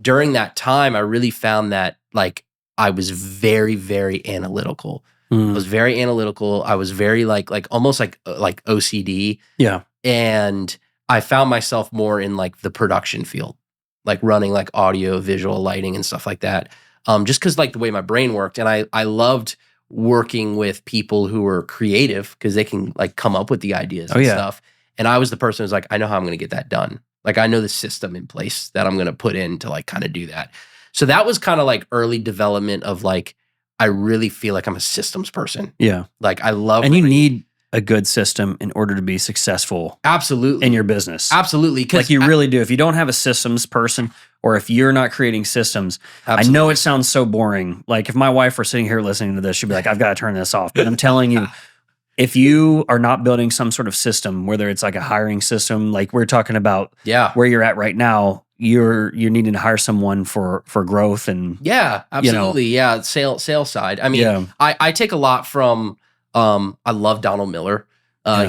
during that time, I really found that like I was very, very analytical. I was very analytical. I was very like almost like OCD. Yeah. And I found myself more in like the production field, like running like audio, visual, lighting and stuff like that. Just because like the way my brain worked. And I loved working with people who were creative because they can like come up with the ideas and stuff. And I was the person who's like, I know how I'm going to get that done. Like I know the system in place that I'm going to put in to like kind of do that. So that was kind of like early development of like, I really feel like I'm a systems person. Yeah. Like I love. And you need a good system in order to be successful. Absolutely. In your business. Absolutely. Like you really do. If you don't have a systems person or if you're not creating systems, I know it sounds so boring. Like if my wife were sitting here listening to this, she'd be like, I've got to turn this off. But I'm telling you, if you are not building some sort of system, whether it's like a hiring system, like we're talking about where you're at right now, you're needing to hire someone for growth and absolutely. Sales side. I mean, I take a lot from I love Donald Miller.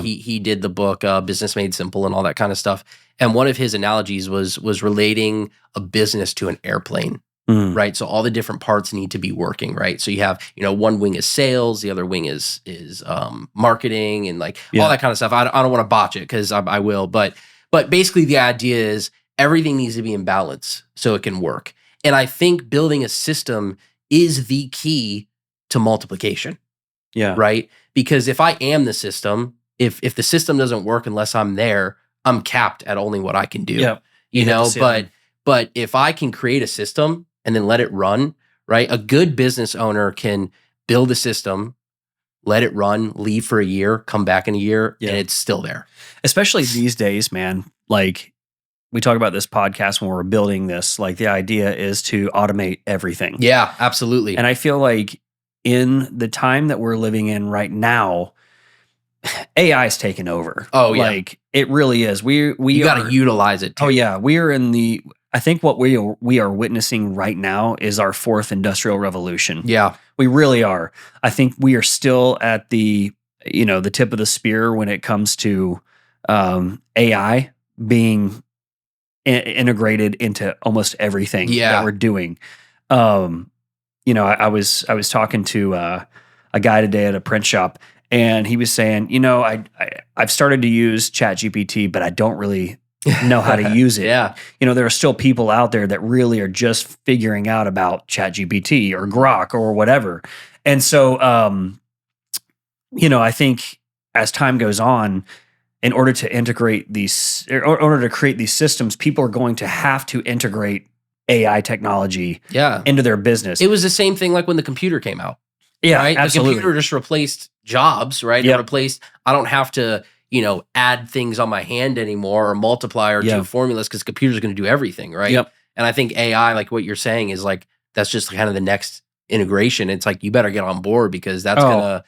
He did the book Business Made Simple and all that kind of stuff. And one of his analogies was relating a business to an airplane. Right. So all the different parts need to be working, right? So you have, one wing is sales, the other wing is marketing and like all that kind of stuff. I don't want to botch it because I will, but basically the idea is everything needs to be in balance so it can work. And I think building a system is the key to multiplication. Yeah. Right. Because if I am the system, if the system doesn't work unless I'm there, I'm capped at only what I can do. Yeah. But if I can create a system and then let it run, right? A good business owner can build a system, let it run, leave for a year, come back in a year, and it's still there. Especially these days, man. Like we talk about this podcast when we're building this, like the idea is to automate everything. Yeah, absolutely. And I feel like in the time that we're living in right now, AI is taking over. Oh, yeah. Like it really is. You got to utilize it too. Oh yeah. I think what we are witnessing right now is our fourth industrial revolution. Yeah. We really are. I think we are still at the tip of the spear when it comes to AI being integrated into almost everything that we're doing. I was talking to a guy today at a print shop, and he was saying, I've started to use ChatGPT, but I don't really know how to use it. There are still people out there that really are just figuring out about ChatGPT or Grok or whatever. And so, I think as time goes on, in order to integrate these, in order to create these systems, people are going to have to integrate AI technology into their business. It was the same thing like when the computer came out. Yeah, right? absolutely. The computer just replaced jobs, right? It replaced, I don't have to, add things on my hand anymore or multiply or do formulas because the computer's going to do everything, right? Yep. And I think AI, like what you're saying, is like, that's just kind of the next integration. It's like, you better get on board because that's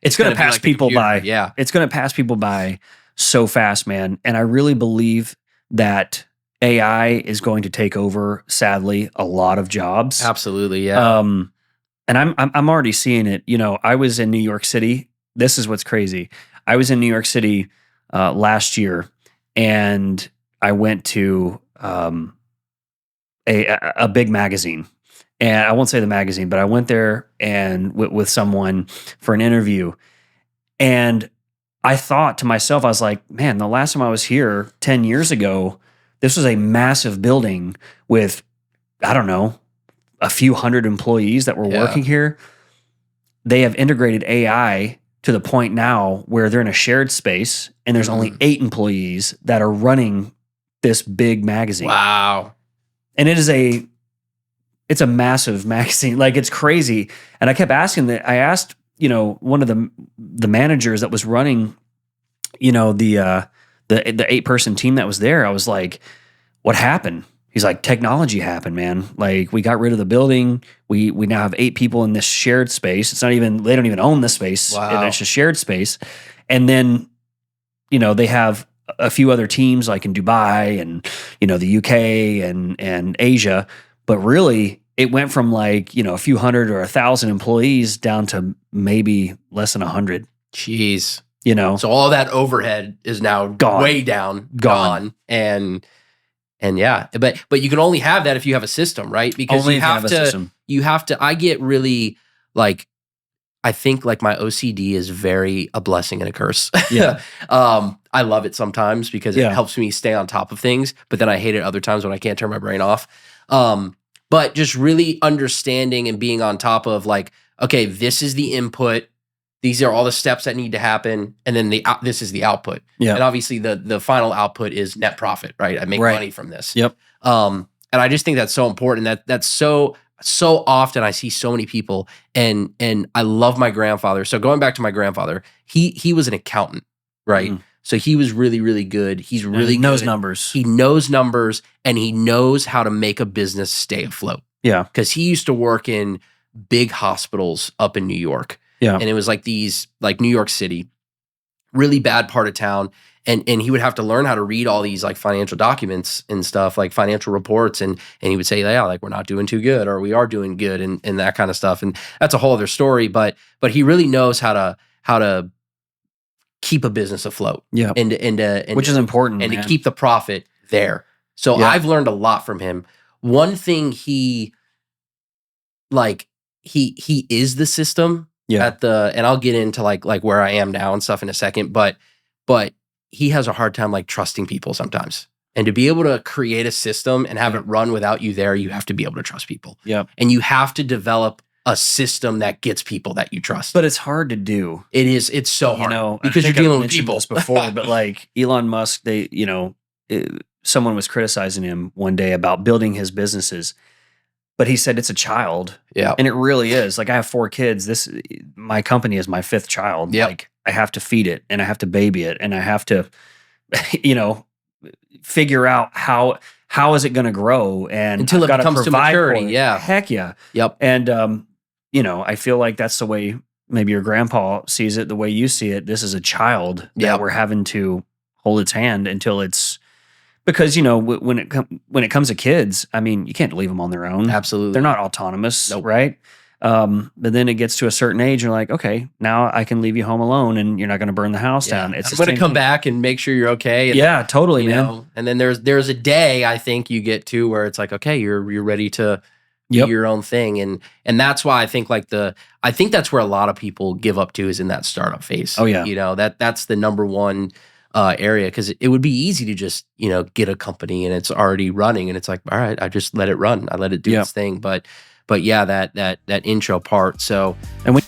it's going to pass like people by. Yeah. It's going to pass people by so fast, man. And I really believe that AI is going to take over, sadly, a lot of jobs. Absolutely, yeah. And I'm already seeing it. I was in New York City. This is what's crazy. I was in New York City last year, and I went to a big magazine. And I won't say the magazine, but I went there and with someone for an interview. And I thought to myself, I was like, man, the last time I was here 10 years ago, this was a massive building with, I don't know, a few hundred employees that were working here. They have integrated AI to the point now where they're in a shared space and there's only 8 employees that are running this big magazine. Wow. And it's a massive magazine. Like it's crazy. And I kept asking that. I asked, one of the managers that was running, the 8-person team that was there. I was like, what happened? He's like, technology happened, man. Like we got rid of the building. We now have 8 people in this shared space. It's not even, they don't even own this space. Wow. It's a shared space. And then, they have a few other teams like in Dubai and, the UK and Asia. But really it went from like, a few hundred or 1,000 employees down to maybe less than 100. Jeez. So all that overhead is now gone. way down, gone. And yeah, but you can only have that if you have a system, right? Because Only you if you have have a system. you have to, I get really like, I think like my OCD is very a blessing and a curse. Yeah. I love it sometimes because it helps me stay on top of things, but then I hate it other times when I can't turn my brain off. But just really understanding and being on top of like, okay, this is the input. These are all the steps that need to happen. And then this is the output. Yeah. And obviously the final output is net profit, right? I make money from this. Yep. And I just think that's so important. That's so often I see so many people and I love my grandfather. So going back to my grandfather, he was an accountant, right? So he was really, really good. He's really knows good. numbers. He knows numbers and he knows how to make a business stay afloat. Yeah. Because he used to work in big hospitals up in New York. Yeah. And it was like these, like New York City, really bad part of town. And he would have to learn how to read all these like financial documents and stuff, like financial reports. And he would say, yeah, like we're not doing too good or we are doing good and that kind of stuff. And that's a whole other story. But he really knows how to keep a business afloat. Yeah. And which is important. And to keep the profit there. So I've learned a lot from him. One thing he is the system. Yeah. And I'll get into like where I am now and stuff in a second, but he has a hard time like trusting people sometimes. And to be able to create a system and have it run without you there, you have to be able to trust people. Yeah. And you have to develop a system that gets people that you trust. But it's hard to do. It is. It's so hard because you're I've dealing with people this before, but like Elon Musk, someone was criticizing him one day about building his businesses. But he said it's a child. Yeah. And it really is. Like I have 4 kids. My company is my 5th child. Yep. Like I have to feed it and I have to baby it and I have to, figure out how is it going to grow and until it comes to maturity. Yeah. Heck yeah. Yep. And, I feel like that's the way maybe your grandpa sees it, the way you see it. This is a child that we're having to hold its hand until it's, because when it comes to kids, I mean, you can't leave them on their own. Absolutely, they're not autonomous, nope. Right? But then it gets to a certain age, you're like, okay, now I can leave you home alone, and you're not going to burn the house down. I'm going to come back and make sure you're okay. And, totally, man. And then there's a day I think you get to where it's like, okay, you're ready to do your own thing, and that's why I think I think that's where a lot of people give up to is in that startup phase. Oh yeah, that's the number one area, because it would be easy to just get a company and it's already running and it's like, all right, I just let it run, I let it do its thing. But yeah, that intro part. So and when